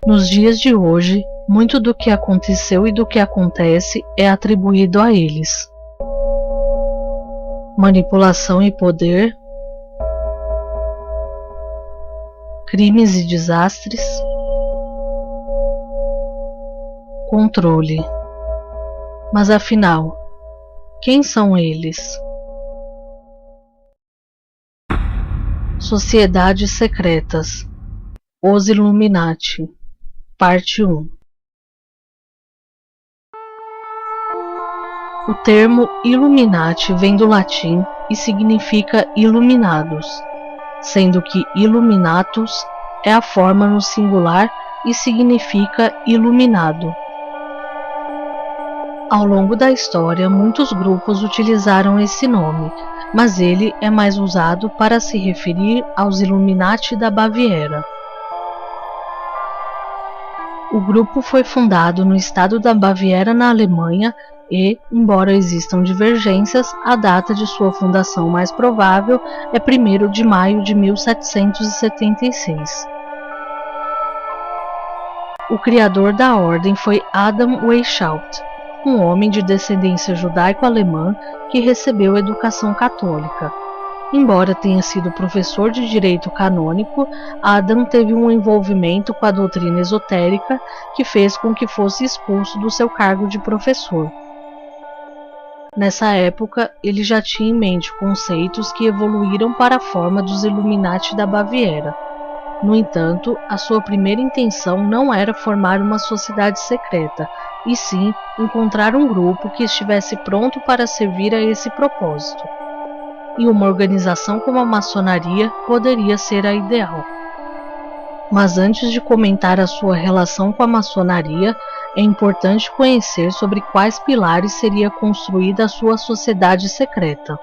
Nos dias de hoje, muito do que aconteceu e do que acontece é atribuído a eles. Manipulação e poder, crimes e desastres, controle. Mas afinal, quem são eles? Sociedades secretas. Os Illuminati. Parte 1. O termo Illuminati vem do latim e significa iluminados, sendo que Illuminatus é a forma no singular e significa iluminado. Ao longo da história, muitos grupos utilizaram esse nome, mas ele é mais usado para se referir aos Illuminati da Baviera. O grupo foi fundado no estado da Baviera, na Alemanha, e, embora existam divergências, a data de sua fundação mais provável é 1º de maio de 1776. O criador da ordem foi Adam Weishaupt, um homem de descendência judaico-alemã que recebeu educação católica. Embora tenha sido professor de direito canônico, Adam teve um envolvimento com a doutrina esotérica que fez com que fosse expulso do seu cargo de professor. Nessa época, ele já tinha em mente conceitos que evoluíram para a forma dos Illuminati da Baviera. No entanto, a sua primeira intenção não era formar uma sociedade secreta, e sim encontrar um grupo que estivesse pronto para servir a esse propósito. E uma organização como a maçonaria poderia ser a ideal. Mas antes de comentar a sua relação com a maçonaria, é importante conhecer sobre quais pilares seria construída a sua sociedade secreta.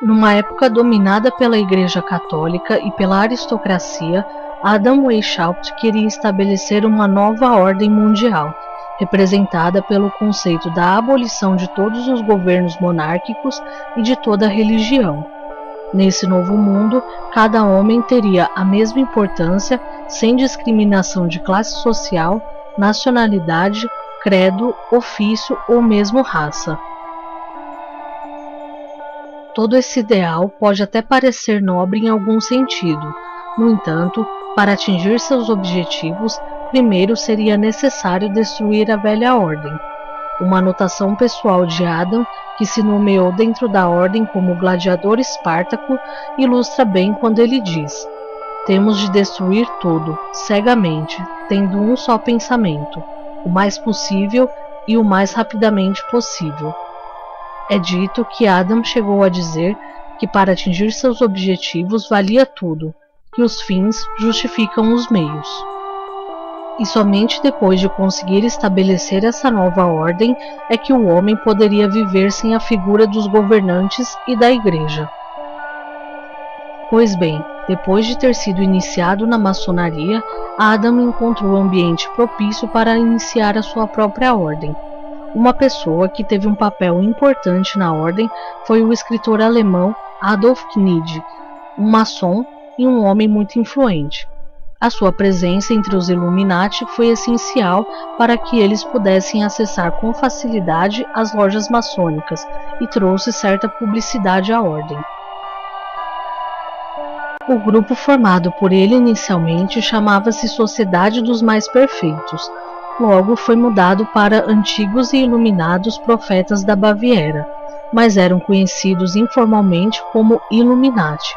Numa época dominada pela Igreja Católica e pela aristocracia, Adam Weishaupt queria estabelecer uma nova ordem mundial, representada pelo conceito da abolição de todos os governos monárquicos e de toda a religião. Nesse novo mundo, cada homem teria a mesma importância, sem discriminação de classe social, nacionalidade, credo, ofício ou mesmo raça. Todo esse ideal pode até parecer nobre em algum sentido. No entanto, para atingir seus objetivos, primeiro seria necessário destruir a velha ordem. Uma anotação pessoal de Adam, que se nomeou dentro da ordem como gladiador Espartaco, ilustra bem quando ele diz: temos de destruir tudo, cegamente, tendo um só pensamento, o mais possível e o mais rapidamente possível. É dito que Adam chegou a dizer que para atingir seus objetivos valia tudo, que os fins justificam os meios. E somente depois de conseguir estabelecer essa nova ordem é que o homem poderia viver sem a figura dos governantes e da igreja. Pois bem, depois de ter sido iniciado na maçonaria, Adam encontrou um ambiente propício para iniciar a sua própria ordem. Uma pessoa que teve um papel importante na ordem foi o escritor alemão Adolf Knigge, um maçom e um homem muito influente. A sua presença entre os Illuminati foi essencial para que eles pudessem acessar com facilidade as lojas maçônicas e trouxe certa publicidade à ordem. O grupo formado por ele inicialmente chamava-se Sociedade dos Mais Perfeitos. Logo foi mudado para Antigos e Iluminados Profetas da Baviera, mas eram conhecidos informalmente como Illuminati.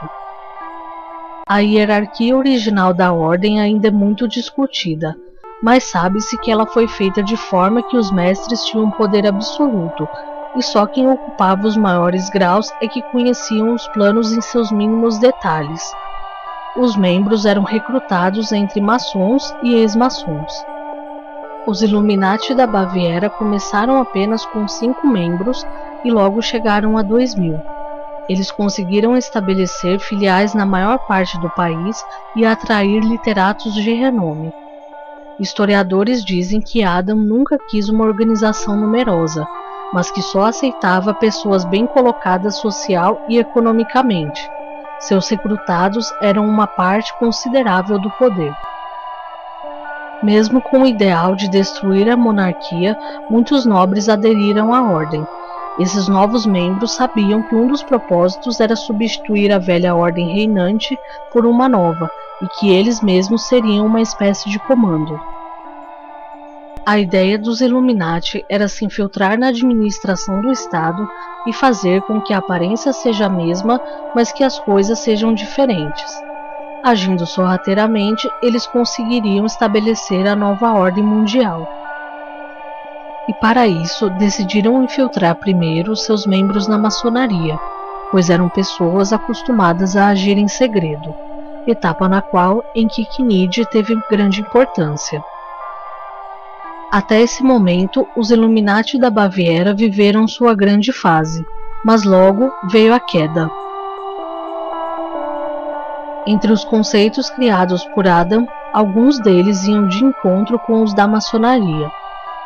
A hierarquia original da ordem ainda é muito discutida, mas sabe-se que ela foi feita de forma que os mestres tinham poder absoluto, e só quem ocupava os maiores graus é que conheciam os planos em seus mínimos detalhes. Os membros eram recrutados entre maçons e ex-maçons. Os Illuminati da Baviera começaram apenas com 5 membros e logo chegaram a 2.000. Eles conseguiram estabelecer filiais na maior parte do país e atrair literatos de renome. Historiadores dizem que Adam nunca quis uma organização numerosa, mas que só aceitava pessoas bem colocadas social e economicamente. Seus recrutados eram uma parte considerável do poder. Mesmo com o ideal de destruir a monarquia, muitos nobres aderiram à ordem. Esses novos membros sabiam que um dos propósitos era substituir a velha ordem reinante por uma nova, e que eles mesmos seriam uma espécie de comando. A ideia dos Illuminati era se infiltrar na administração do Estado e fazer com que a aparência seja a mesma, mas que as coisas sejam diferentes. Agindo sorrateiramente, eles conseguiriam estabelecer a nova ordem mundial. E para isso, decidiram infiltrar primeiro seus membros na maçonaria, pois eram pessoas acostumadas a agir em segredo, etapa na qual Enkidu teve grande importância. Até esse momento, os Illuminati da Baviera viveram sua grande fase, mas logo veio a queda. Entre os conceitos criados por Adam, alguns deles iam de encontro com os da maçonaria.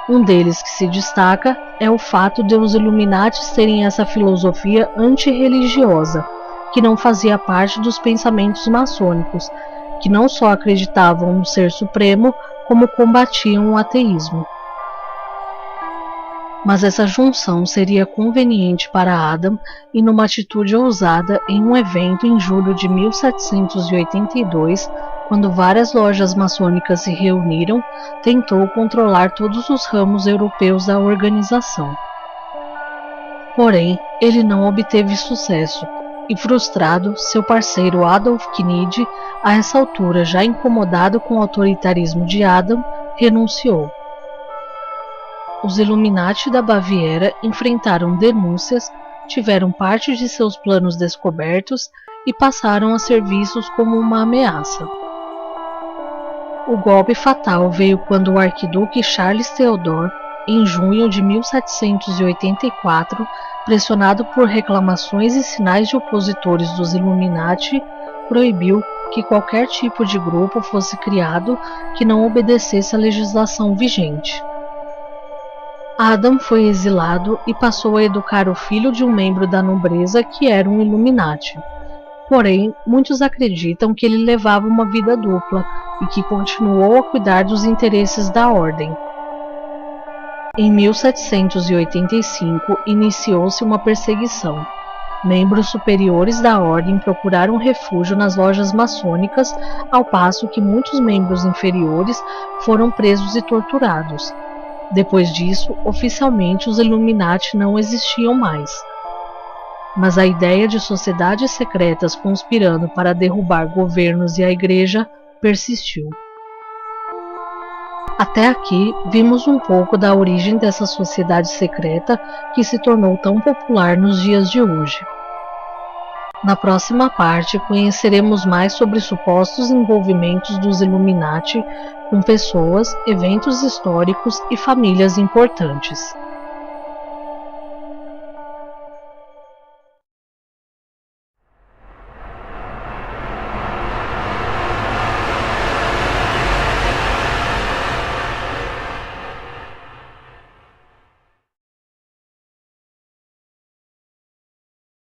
Um deles que se destaca é o fato de os Illuminati terem essa filosofia antirreligiosa, que não fazia parte dos pensamentos maçônicos, que não só acreditavam no Ser Supremo, como combatiam o ateísmo. Mas essa junção seria conveniente para Adam e, numa atitude ousada, em um evento em julho de 1782, quando várias lojas maçônicas se reuniram, tentou controlar todos os ramos europeus da organização. Porém, ele não obteve sucesso, e frustrado, seu parceiro Adolf Kennedy, a essa altura já incomodado com o autoritarismo de Adam, renunciou. Os Illuminati da Baviera enfrentaram denúncias, tiveram parte de seus planos descobertos e passaram a ser vistos como uma ameaça. O golpe fatal veio quando o arquiduque Charles Theodore, em junho de 1784, pressionado por reclamações e sinais de opositores dos Illuminati, proibiu que qualquer tipo de grupo fosse criado que não obedecesse à legislação vigente. Adam foi exilado e passou a educar o filho de um membro da nobreza que era um Illuminati. Porém, muitos acreditam que ele levava uma vida dupla e que continuou a cuidar dos interesses da ordem. Em 1785, iniciou-se uma perseguição. Membros superiores da ordem procuraram refúgio nas lojas maçônicas, ao passo que muitos membros inferiores foram presos e torturados. Depois disso, oficialmente os Illuminati não existiam mais. Mas a ideia de sociedades secretas conspirando para derrubar governos e a Igreja persistiu. Até aqui, vimos um pouco da origem dessa sociedade secreta que se tornou tão popular nos dias de hoje. Na próxima parte, conheceremos mais sobre supostos envolvimentos dos Illuminati com pessoas, eventos históricos e famílias importantes.